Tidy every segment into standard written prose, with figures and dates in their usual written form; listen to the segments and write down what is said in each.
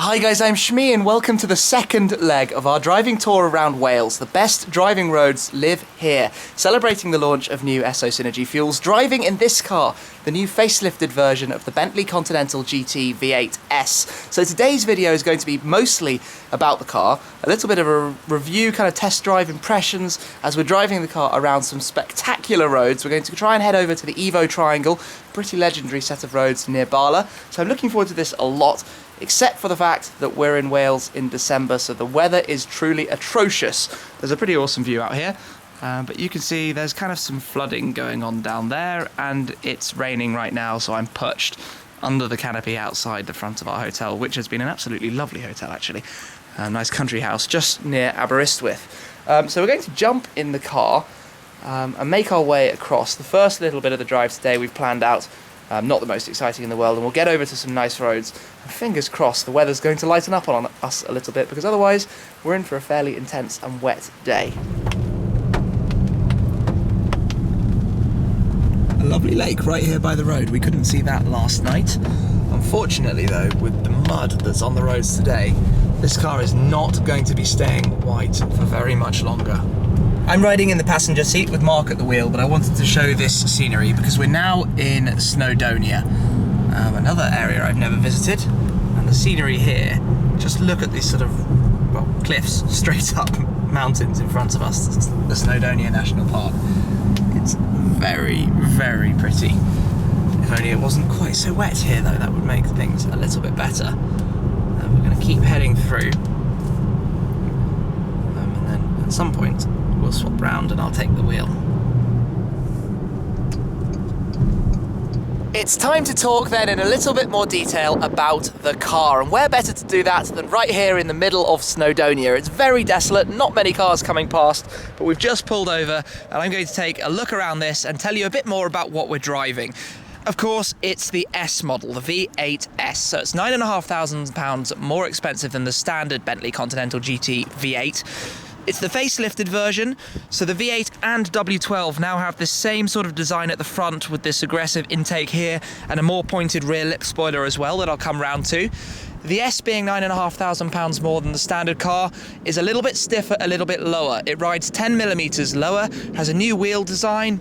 Hi guys, I'm Shmi and welcome to the second leg of our driving tour around Wales. The best driving roads live here. Celebrating the launch of new Esso Synergy fuels, driving in this car, the new facelifted version of the Bentley Continental GT V8s. So today's video is going to be mostly about the car, a little bit of a review, kind of test drive impressions as we're driving the car around some spectacular roads. We're going to try and head over to the EVO Triangle, pretty legendary set of roads near Bala. So I'm looking forward to this a lot, except for the fact that we're in Wales in December, so the weather is truly atrocious. There's a pretty awesome view out here, but you can see there's kind of some flooding going on down there, and it's raining right now, so I'm perched under the canopy outside the front of our hotel, which has been an absolutely lovely hotel actually. A nice country house just near Aberystwyth. So we're going to jump in the car and make our way across. The first little bit of the drive today we've planned out, not the most exciting in the world, and we'll get over to some nice roads. And fingers crossed the weather's going to lighten up on us a little bit, because otherwise we're in for a fairly intense and wet day. A lovely lake right here by the road. We couldn't see that last night. Unfortunately though, with the mud that's on the roads today, this car is not going to be staying white for very much longer. I'm riding in the passenger seat with Mark at the wheel, but I wanted to show this scenery because we're now in Snowdonia, another area I've never visited. And the scenery here, just look at these sort of, well, cliffs, straight up mountains in front of us, the Snowdonia National Park. It's very, very pretty. If only it wasn't quite so wet here though, that would make things a little bit better. We're going to keep heading through, and then at some point we'll swap round and I'll take the wheel. It's time to talk then in a little bit more detail about the car, and where better to do that than right here in the middle of Snowdonia. It's very desolate, not many cars coming past, but we've just pulled over and I'm going to take a look around this and tell you a bit more about what we're driving. Of course, it's the S model, the V8s, so it's £9,500 more expensive than the standard Bentley Continental GT V8. It's the facelifted version, so the V8 and W12 now have this same sort of design at the front with this aggressive intake here and a more pointed rear lip spoiler as well that I'll come round to. The S, being £9,500 more than the standard car, is a little bit stiffer, a little bit lower. It rides 10mm lower, has a new wheel design,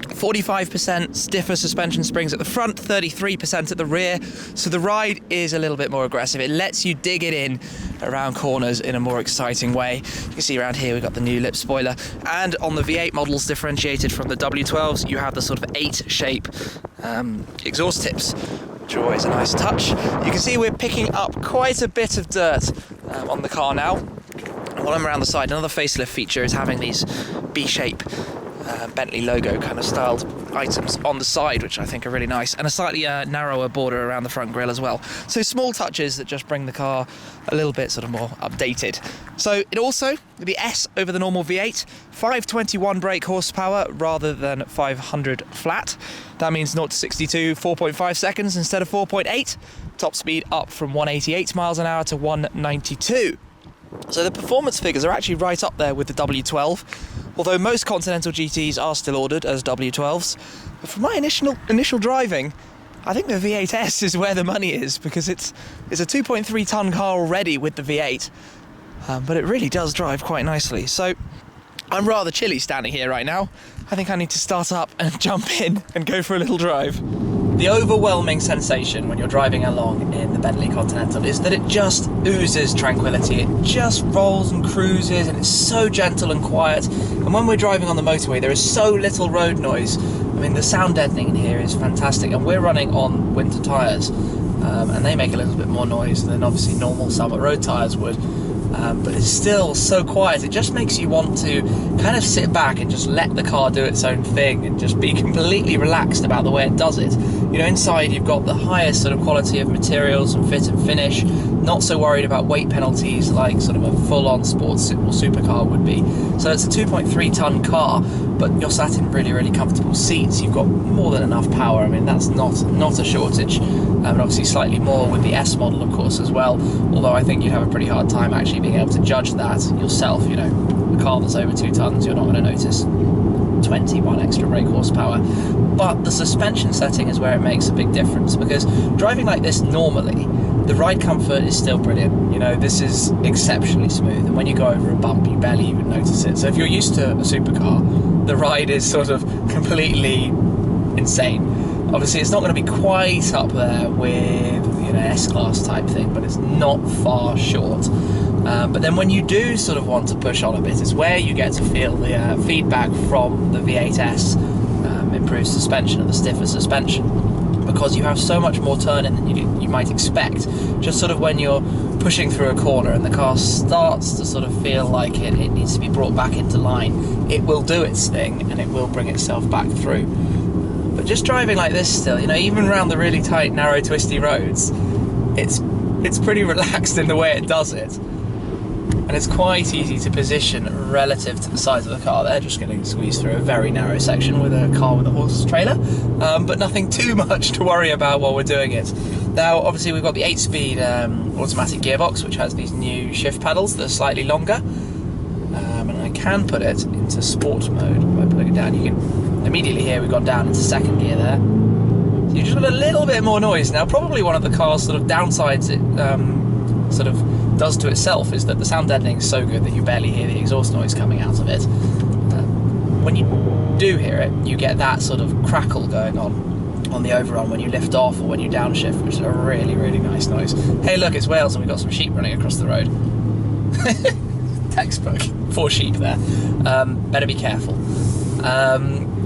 45% stiffer suspension springs at the front, 33% at the rear, so the ride is a little bit more aggressive. It lets you dig it in around corners in a more exciting way. You can see around here we've got the new lip spoiler, and on the V8 models, differentiated from the W12s, you have the sort of 8 shape exhaust tips, which are always a nice touch. You can see we're picking up quite a bit of dirt on the car now. While I'm around the side, another facelift feature is having these B-shape Bentley logo kind of styled items on the side, which I think are really nice, and a slightly narrower border around the front grille as well. So small touches that just bring the car a little bit sort of more updated. So it also, the S over the normal V8, 521 brake horsepower rather than 500 flat. That means 0 to 62, 4.5 seconds instead of 4.8. Top speed up from 188 miles an hour to 192. So the performance figures are actually right up there with the W12, although most Continental GTs are still ordered as W12s. But from my initial driving, I think the V8s is where the money is, because it's a 2.3 tonne car already with the V8, but it really does drive quite nicely. So I'm rather chilly standing here right now. I think I need to start up and jump in and go for a little drive. The overwhelming sensation when you're driving along in the Bentley Continental is that it just oozes tranquility. It just rolls and cruises, and it's so gentle and quiet. And when we're driving on the motorway, there is so little road noise. I mean, the sound deadening in here is fantastic, and we're running on winter tyres, and they make a little bit more noise than obviously normal summer road tyres would. But it's still so quiet, it just makes you want to kind of sit back and just let the car do its own thing and just be completely relaxed about the way it does it. You know, inside you've got the highest sort of quality of materials and fit and finish, not so worried about weight penalties like sort of a full-on sports or supercar would be. So it's a 2.3 tonne car, but you're sat in really, really comfortable seats. You've got more than enough power. I mean, that's not a shortage. And obviously slightly more with the S model, of course, as well. Although I think you'd have a pretty hard time actually being able to judge that yourself. You know, a car that's over 2 tonnes, you're not going to notice. 21 extra brake horsepower. But the suspension setting is where it makes a big difference, because driving like this normally, the ride comfort is still brilliant. You know, this is exceptionally smooth, and when you go over a bump, you barely even notice it. So if you're used to a supercar, the ride is sort of completely insane. Obviously, it's not going to be quite up there with, you know, S-Class type thing, but it's not far short. But then when you do sort of want to push on a bit, it's where you get to feel the feedback from the V8s, improved suspension and the stiffer suspension, because you have so much more turn-in than you might expect. Just sort of when you're pushing through a corner and the car starts to sort of feel like it needs to be brought back into line, it will do its thing and it will bring itself back through. But just driving like this still, you know, even around the really tight, narrow, twisty roads, it's pretty relaxed in the way it does it. And it's quite easy to position relative to the size of the car. They're just getting squeezed through a very narrow section with a car with a horse trailer, but nothing too much to worry about while we're doing it. Now, obviously, we've got the 8-speed automatic gearbox, which has these new shift pedals that are slightly longer. And I can put it into sport mode by putting it down. You can immediately hear we've gone down into second gear there. So you just got a little bit more noise. Now, probably one of the car's sort of downsides it sort of does to itself is that the sound deadening is so good that you barely hear the exhaust noise coming out of it. When you do hear it, you get that sort of crackle going on the overrun when you lift off or when you downshift, which is a really, really nice noise. Hey, look, it's Wales and we've got some sheep running across the road. Textbook. 4 sheep there. Better be careful.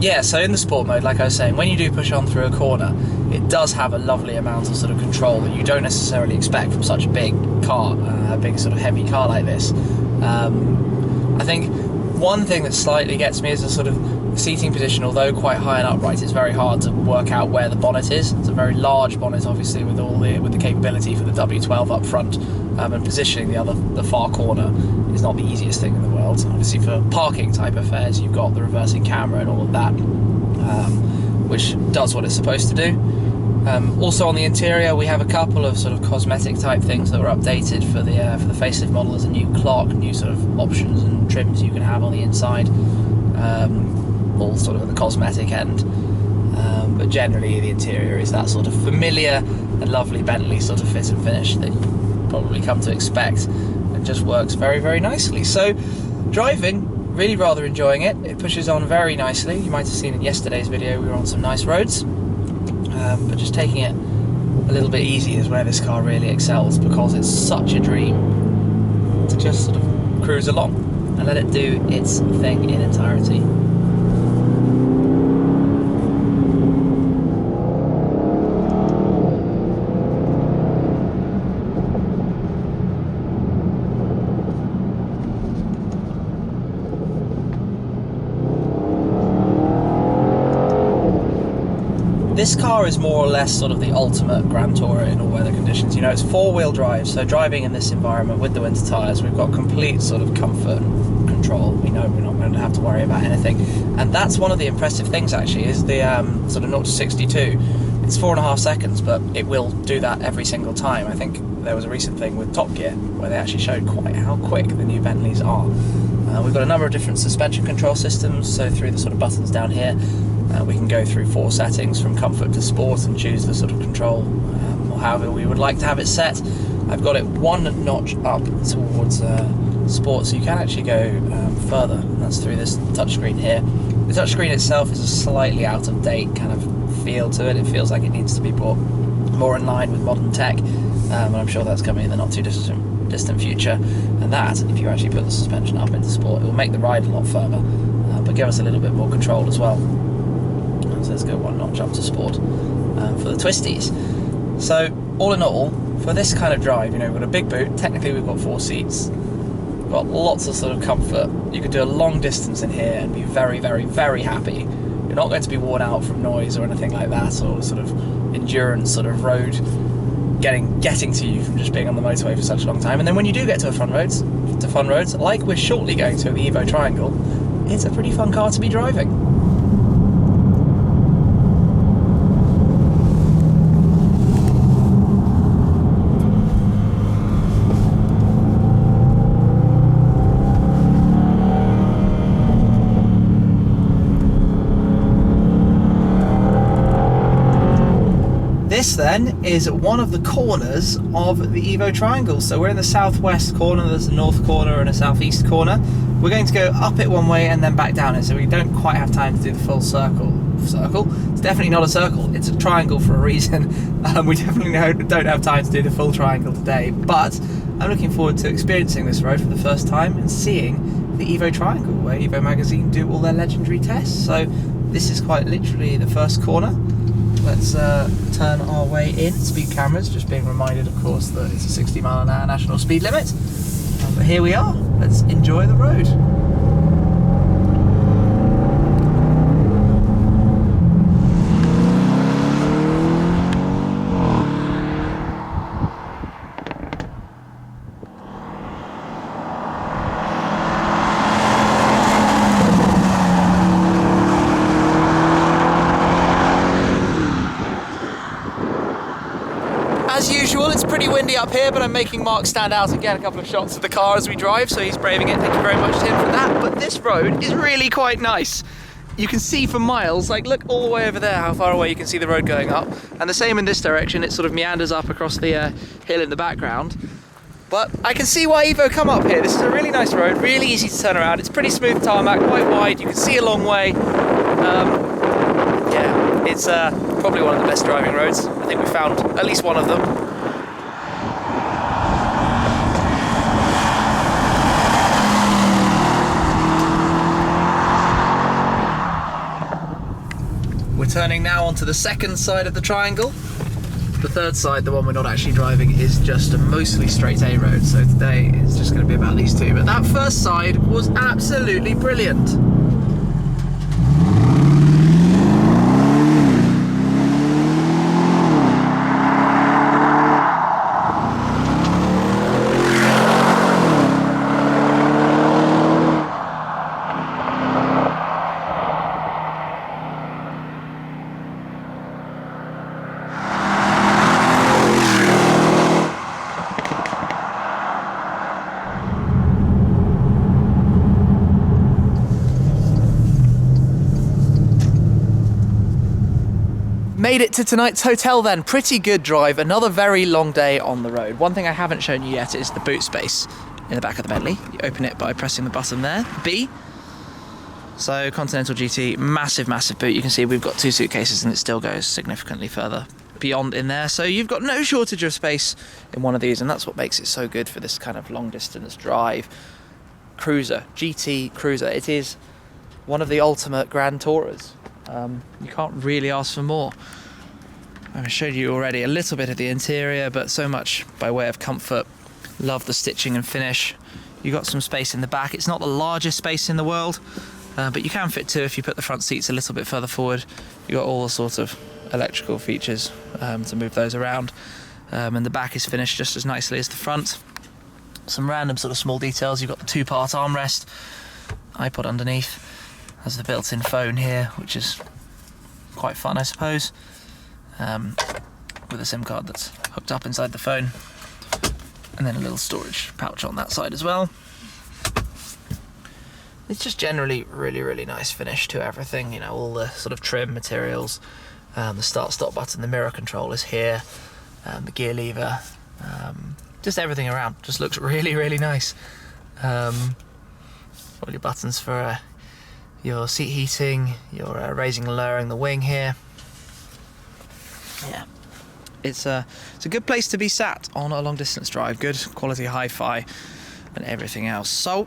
Yeah, so in the sport mode, like I was saying, when you do push on through a corner, it does have a lovely amount of sort of control that you don't necessarily expect from such a big car, a big sort of heavy car like this. I think one thing that slightly gets me is the sort of seating position. Although quite high and upright, it's very hard to work out where the bonnet is. It's a very large bonnet, obviously, with the capability for the W12 up front, and positioning the far corner is not the easiest thing in the world. Obviously, for parking type affairs, you've got the reversing camera and all of that, which does what it's supposed to do. Also on the interior, we have a couple of sort of cosmetic type things that were updated for the facelift model. There's a new clock, new sort of options and trims you can have on the inside, all sort of at the cosmetic end. But generally, the interior is that sort of familiar and lovely Bentley sort of fit and finish that you probably come to expect. It just works very, very nicely. So, driving, really rather enjoying it. It pushes on very nicely. You might have seen in yesterday's video we were on some nice roads. But just taking it a little bit easy is where this car really excels, because it's such a dream to just sort of cruise along and let it do its thing in entirety. This car is more or less sort of the ultimate Grand Tourer in all weather conditions. You know, it's 4-wheel drive, so driving in this environment with the winter tyres, we've got complete sort of comfort and control. We know we're not going to have to worry about anything. And that's one of the impressive things, actually, is the sort of 0 to 62. It's 4.5 seconds, but it will do that every single time. I think there was a recent thing with Top Gear where they actually showed quite how quick the new Bentleys are. We've got a number of different suspension control systems, so through the sort of buttons down here, we can go through 4 settings from comfort to sport and choose the sort of control or however we would like to have it set. I've got it 1 notch up towards sport, so you can actually go further, and that's through this touchscreen here. The touchscreen itself is a slightly out of date kind of feel to it. It feels like it needs to be brought more in line with modern tech, and I'm sure that's coming in the not too distant future. And that, if you actually put the suspension up into sport, it will make the ride a lot firmer, but give us a little bit more control as well. So let's go 1 notch up to sport for the twisties. So all in all, for this kind of drive, you know, we've got a big boot. Technically, we've got 4 seats. We've got lots of sort of comfort. You could do a long distance in here and be very, very, very happy. You're not going to be worn out from noise or anything like that, or sort of endurance sort of road getting to you from just being on the motorway for such a long time. And then when you do get to fun roads, like we're shortly going to the EVO Triangle, it's a pretty fun car to be driving. This then is one of the corners of the EVO Triangle. So we're in the southwest corner, there's a north corner and a southeast corner. We're going to go up it one way and then back down it, so we don't quite have time to do the full circle. It's definitely not a circle, it's a triangle for a reason. We definitely don't have time to do the full triangle today, but I'm looking forward to experiencing this road for the first time and seeing the EVO Triangle, where EVO magazine do all their legendary tests. So this is quite literally the first corner. Let's turn our way in. Speed cameras, just being reminded, of course, that it's a 60 mile an hour national speed limit. But here we are. Let's enjoy the road. As usual, it's pretty windy up here, but I'm making Mark stand out and get a couple of shots of the car as we drive, so he's braving it. Thank you very much to him for that. But this road is really quite nice. You can see for miles, like look all the way over there, how far away you can see the road going up. And the same in this direction, it sort of meanders up across the hill in the background. But I can see why EVO come up here. This is a really nice road, really easy to turn around. It's pretty smooth tarmac, quite wide, you can see a long way. Yeah, it's probably one of the best driving roads. I think we found at least one of them. We're turning now onto the second side of the triangle. The third side, the one we're not actually driving, is just a mostly straight A road, so today it's just going to be about these two. But that first side was absolutely brilliant. Made it to tonight's hotel then. Pretty good drive, another very long day on the road. One thing I haven't shown you yet is the boot space in the back of the Bentley. You open it by pressing the button there, B. So Continental GT, massive boot. You can see we've got two suitcases and it still goes significantly further beyond in there. So you've got no shortage of space in one of these, and that's what makes it so good for this kind of long distance drive. Cruiser, GT Cruiser, it is one of the ultimate Grand Tourers. You can't really ask for more. I've showed you already a little bit of the interior, but so much by way of comfort. Love the stitching and finish. You've got some space in the back. It's not the largest space in the world, but you can fit two if you put the front seats a little bit further forward. You've got all the sorts of electrical features to move those around. And the back is finished just as nicely as the front. Some random sort of small details. You've got the two-part armrest, iPod underneath. There's the built-in phone here, which is quite fun, I suppose, with a SIM card that's hooked up inside the phone, and then a little storage pouch on that side as well. It's just generally really nice finish to everything, you know, all the sort of trim materials, the start-stop button, the mirror control is here, the gear lever, just everything around just looks really nice. All your buttons for your seat heating, your raising and lowering the wing here. Yeah, it's a good place to be sat on a long distance drive. Good quality hi-fi and everything else. So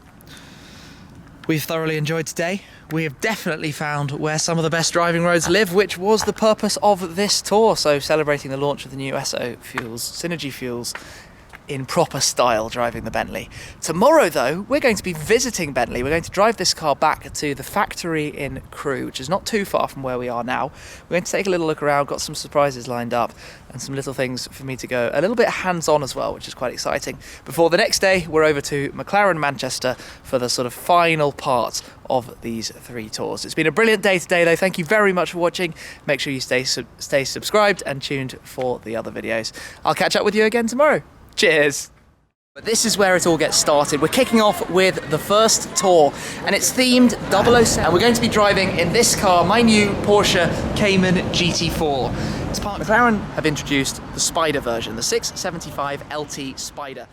we've thoroughly enjoyed today. We have definitely found where some of the best driving roads live, which was the purpose of this tour. So celebrating the launch of the new Esso Synergy fuels in proper style, driving the Bentley. Tomorrow though, we're going to be visiting Bentley. We're going to drive this car back to the factory in Crewe, which is not too far from where we are now. We're going to take a little look around, got some surprises lined up and some little things for me to go a little bit hands-on as well, which is quite exciting. Before the next day, we're over to McLaren Manchester for the sort of final part of these three tours. It's been a brilliant day today though. Thank you very much for watching. Make sure you stay subscribed and tuned for the other videos. I'll catch up with you again tomorrow. Cheers! But this is where it all gets started. We're kicking off with the first tour, and it's themed 007. And we're going to be driving in this car, my new Porsche Cayman GT4. McLaren have introduced the Spider version, the 675 LT Spider.